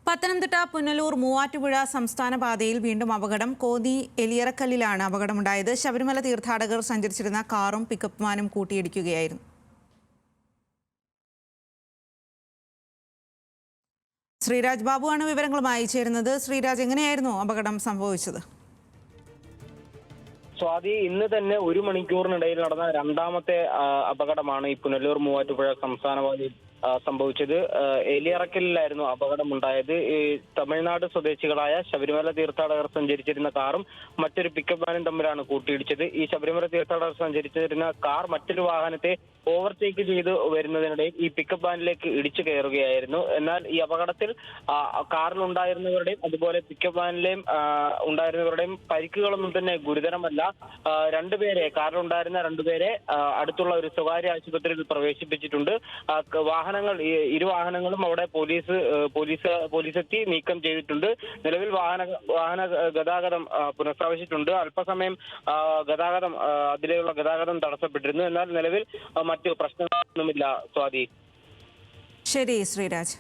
പത്തനംതിട്ട പുനലൂർ മൂവാറ്റുപുഴ സംസ്ഥാന പാതയിൽ വീണ്ടും അപകടം. കോന്നി എലിയറക്കല്ലിലാണ് അപകടമുണ്ടായത്. ശബരിമല തീർത്ഥാടകർ സഞ്ചരിച്ചിരുന്ന കാറും പിക്കപ്പ് വാനും കൂട്ടിയിടിക്കുകയായിരുന്നു. ശ്രീരാജ് ബാബുവാണ് വിവരങ്ങളുമായി ചേരുന്നത്. ശ്രീരാജ്, എങ്ങനെയായിരുന്നു അപകടം സംഭവിച്ചത്? സ്വാതി, ഇന്ന് തന്നെ 1 മണിക്കൂറിനിടയിൽ നടന്ന രണ്ടാമത്തെ അപകടമാണ് ഈ പുനലൂർ മൂവാറ്റുപുഴ സംസ്ഥാന പാതയിൽ സംഭവിച്ചത്. എലിയറക്കലിലായിരുന്നു അപകടമുണ്ടായത്. ഈ തമിഴ്നാട് സ്വദേശികളായ ശബരിമല തീർത്ഥാടകർ സഞ്ചരിച്ചിരുന്ന കാറും മറ്റൊരു പിക്കപ്പ് വാനും തമ്മിലാണ് കൂട്ടിയിടിച്ചത്. ഈ ശബരിമല തീർത്ഥാടകർ സഞ്ചരിച്ചിരുന്ന കാർ മറ്റൊരു വാഹനത്തെ ഓവർടേക്ക് ചെയ്ത് വരുന്നതിനിടയിൽ ഈ പിക്കപ്പ് വാനിലേക്ക് ഇടിച്ചു കയറുകയായിരുന്നു. എന്നാൽ ഈ അപകടത്തിൽ കാറിലുണ്ടായിരുന്നവരുടെയും അതുപോലെ പിക്കപ്പ് വാനിലെയും ഉണ്ടായിരുന്നവരുടെയും പരിക്കുകളൊന്നും തന്നെ ഗുരുതരമല്ല. കാറിലുണ്ടായിരുന്ന രണ്ടുപേരെ അടുത്തുള്ള ഒരു സ്വകാര്യ ആശുപത്രിയിൽ പ്രവേശിപ്പിച്ചിട്ടുണ്ട്. ഇരു വാഹനങ്ങളും അവിടെ പോലീസെത്തി നീക്കം ചെയ്തിട്ടുണ്ട്. നിലവിൽ വാഹന ഗതാഗതം പുനഃസ്ഥാപിച്ചിട്ടുണ്ട്. അല്പസമയം അതിലെയുള്ള ഗതാഗതം തടസ്സപ്പെട്ടിരുന്നു. എന്നാൽ നിലവിൽ മറ്റു പ്രശ്നങ്ങളൊന്നുമില്ല. സ്വാതി. ശരി ശ്രീരാജ്.